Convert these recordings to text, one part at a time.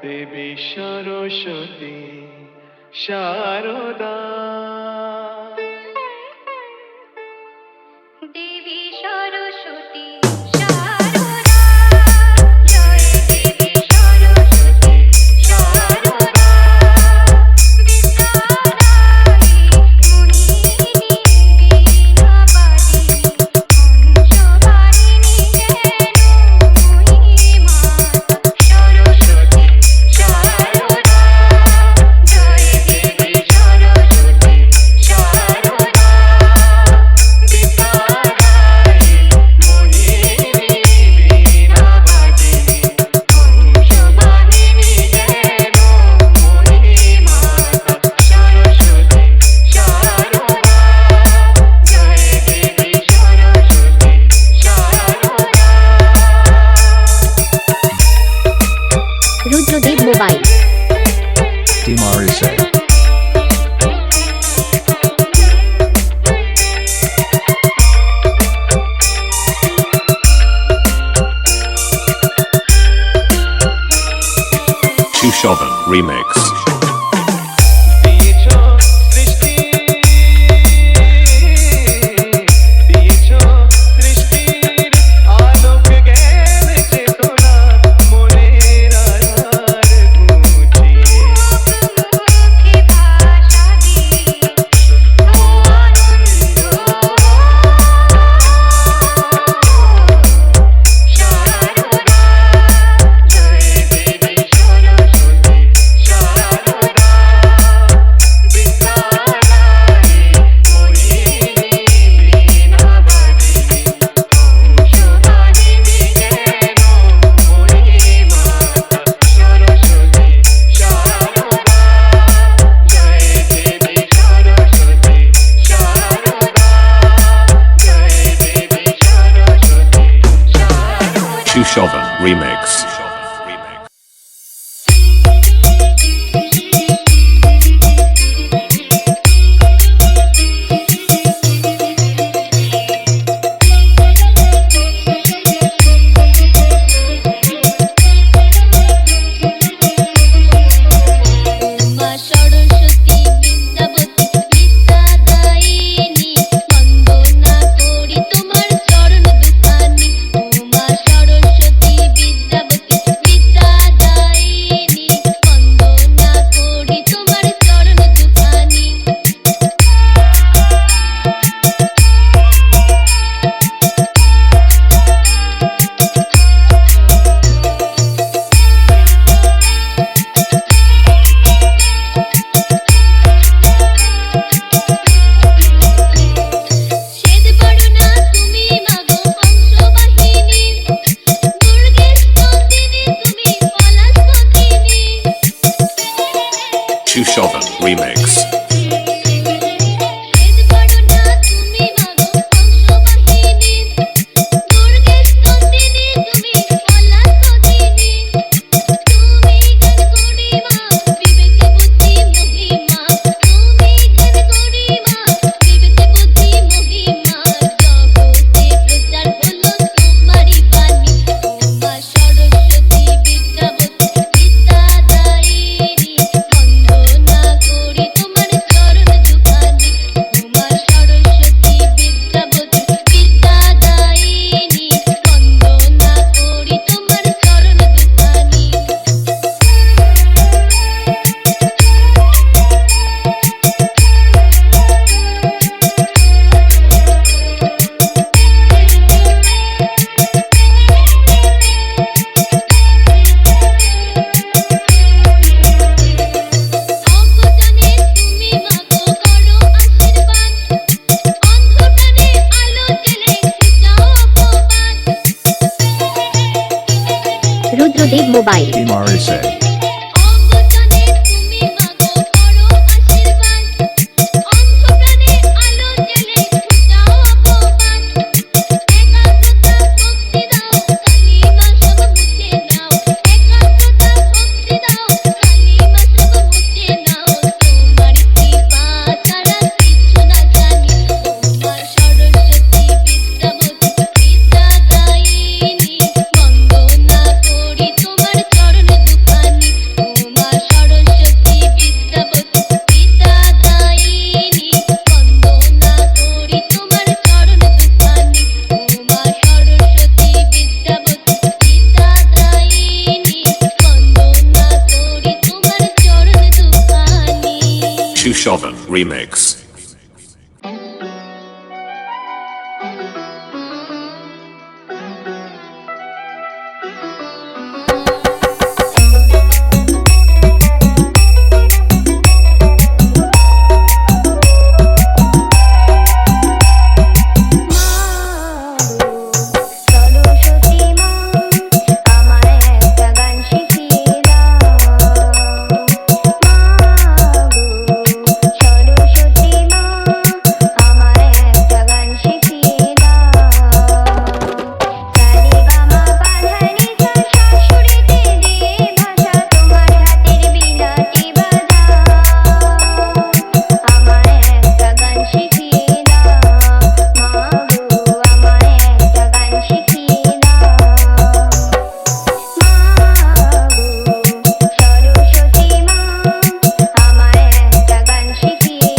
দেবী সরস্বতী শারদা দেবী সরস্বতী শারদা জয় দেবী সরস্বতী শারদা বিদ্যাদায়ী মোহিনী বীণাবাদিনী হংসবাহিনী যেন মহিমাতা সরস্বতী শারদা জয় দেবী সরস্বতী শারদা বিদ্যাদায়ী মোহিনী বীণাবাদিনী হংসবাহিনী যেন মহিমাতা সরস্বতী শারদা জয় দেবী Saraswati Sharada. Rudradev mobile Dimarise. Shushovan Remix. দিয়েছ সৃষ্টি দিয়েছ সৃষ্টির আলোক জ্ঞান চেতনা মনের আধার ঘুচিয়ে মুখে ভাষা দিয়ে আনন্দ শারদা জয় দেবী সরস্বতী শারদা বিদ্যাদায়ী মোহিনী বীণাবাদিনী হংসবাহিনী যেন মহিমাতা সরস্বতী শারদা জয় দেবী সরস্বতী শারদা জয় দেবী সরস্বতী শারদা। Shushovan Remix. মা সরস্বতী বিদ্যাবতী বিদ্যাদায়িনী বন্দনা করি তোমার চরণ দুখানি। ও মা সরস্বতী বিদ্যাবতী বিদ্যাদায়িনী বন্দনা করি তোমার চরণ দুখানি। শ্বেত বরণা তুমি মাগো হংসবাহিনী দুর্গে স্তন্দিনী তুমি পলাশবন্দিনী। Shushovan Remix. শ্বেত বরণা তুমি মাগো হংসবাহিনী দুর্গে স্তন্দিনী তুমি পলাশবন্দিনী। তুমি জ্ঞান গরিমা বিবেক বুদ্ধি মহিমা তুমি জ্ঞান গরিমা বিবেক বুদ্ধি মহিমা জগতে প্রচার হলো তোমারই বাণী। ও মা সরস্বতী বিদ্যাবতী বিদ্যাদায়িনী বন্দনা করি তোমার চরণ দুখানি। ও মা সরস্বতী বিদ্যাবতী বিদ্যাদায়িনী বন্দনা করি তোমার চরণ দুখানি। অজ্ঞজনে তুমি মাগো করো আশীর্বাদ অন্ধকারে আলো জেলে যাও অপবাদ। Rudradev mobile Dimarise. অজ্ঞজনে তুমি মাগো করো আশীর্বাদ অন্ধকারে আলো জেলে যাও অপবাদ। একাগ্রতা ভক্তি দাও কালিমা সব মুছে নাও একাগ্রতা ভক্তি দাও কালিমা সব মুছে নাও তোমার কৃপা ছাড়া কিছু না জানি। ও মা সরস্বতী বিদ্যাবতী বিদ্যাদায়িনী বন্দনা করি তোমার চরণ দুখানি। Chushovan Remix. সরস্বতী মা আমায় একটা গান শিখিয়ে দাও মা গো সরস্বতী মা আমায় একটা গান শিখিয়ে দাও সারেগামা পাধানি সা শাশুড়িতে দিয়ে ভাষা তোমার হাতের বীণাটি বাজাও আমায় একটা গান শিখিয়ে দাও মা গো আমায় একটা গান শিখিয়ে দাও মা গো সরস্বতী মা আমায় একটা গান শিখিয়ে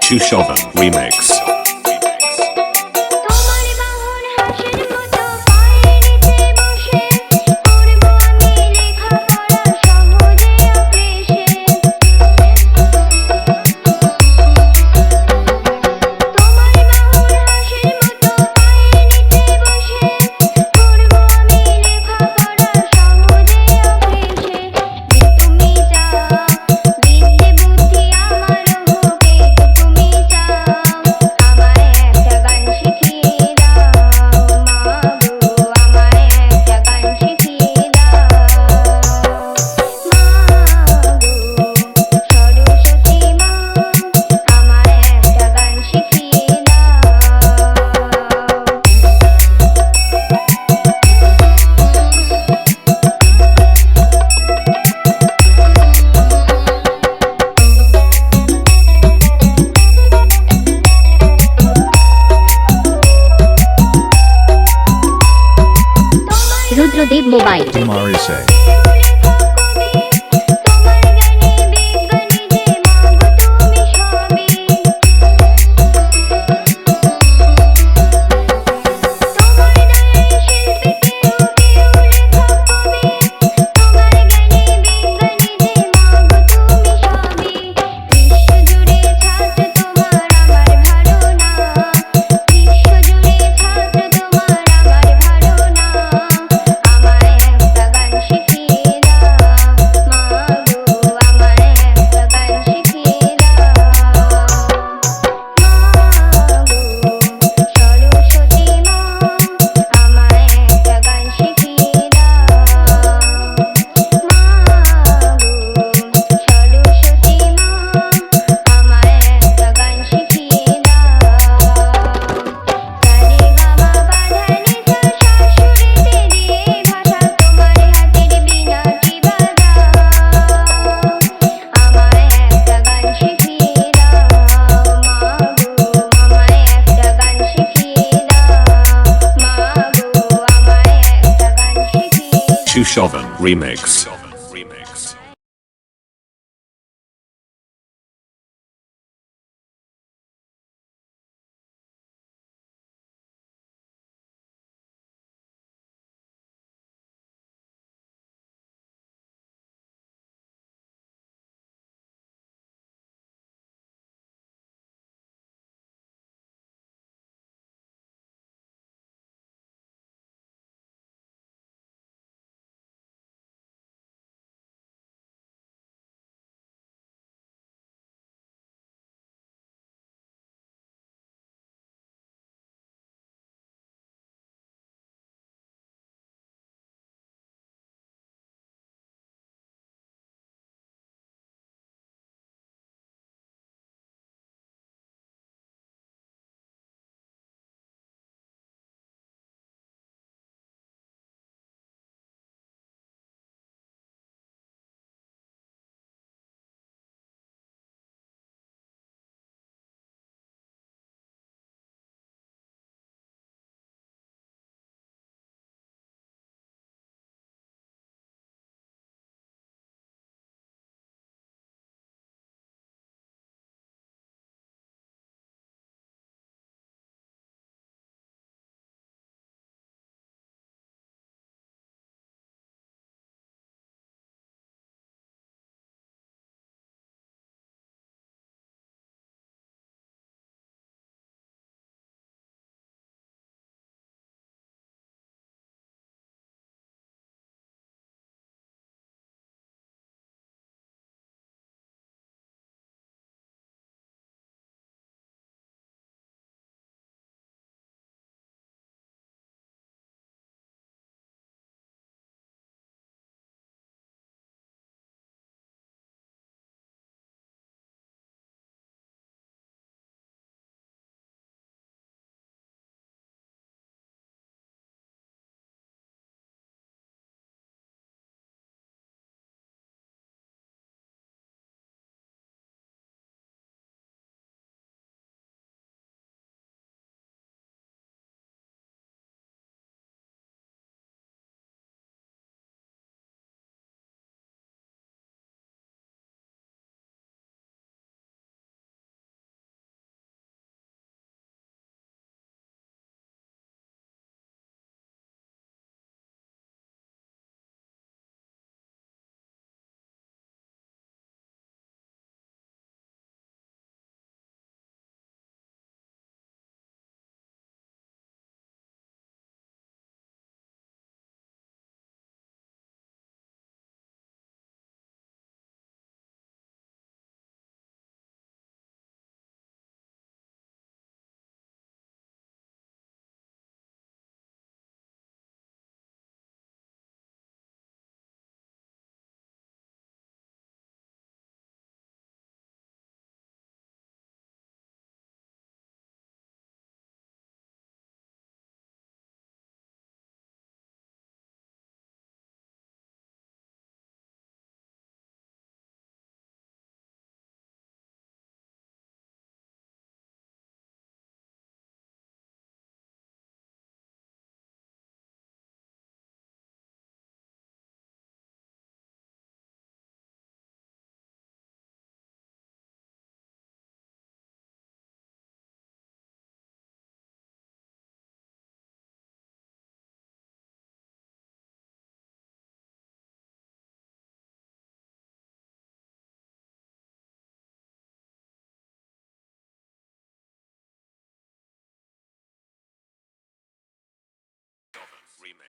Chushovan Remix. তোমার বাহুর হাসির মতো পায়ের নিচে বসে করব আমি লেখাপড়া সহজে অক্লেশে তোমার বাহুর হাসির মতো পায়ের নিচে বসে করব আমি লেখাপড়া সহজে অক্লেশে তুমি চাও বিদ্যে বুদ্ধি আমার হোকে তুমি চাও আমায় একটা গান শিখিয়ে দাও মা গো আমায় একটা গান শিখিয়ে দাও মা গো সরস্বতী মা আমায় একটা গান শিখিয়ে রুদ্রদেব মোবাইল MRSA. তোমার জ্ঞানী বিজ্ঞানী যে মাগো তুমি সবই তোমার দয়ায় শিল্পী কেউ কেউ লেখক কবি তোমার জ্ঞানী বিজ্ঞানী যে মাগো তুমি সবই বিশ্বজুড়ে ছাত্র তোমার আমার ধারণা বিশ্বজুড়ে ছাত্র তোমার আমার ধারণা আমায় একটা গান শিখিয়ে দাও মা গো আমায় একটা গান শিখিয়ে দাও মা গো সরস্বতী মা আমায় একটা গান শিখিয়ে দাও মা গো সরস্বতী মা আমায় একটা গান শিখিয়ে দাও সারেগামা পাধানি সা শাশুড়িতে দিয়ে ভাষা তোমার হাতের বীণাটি বাজাও আমায় একটা গান শিখিয়ে দাও মা গো আমায় একটা গান শিখিয়ে দাও মা গো আমায় একটা গান শিখিয়ে Chushovan Remix.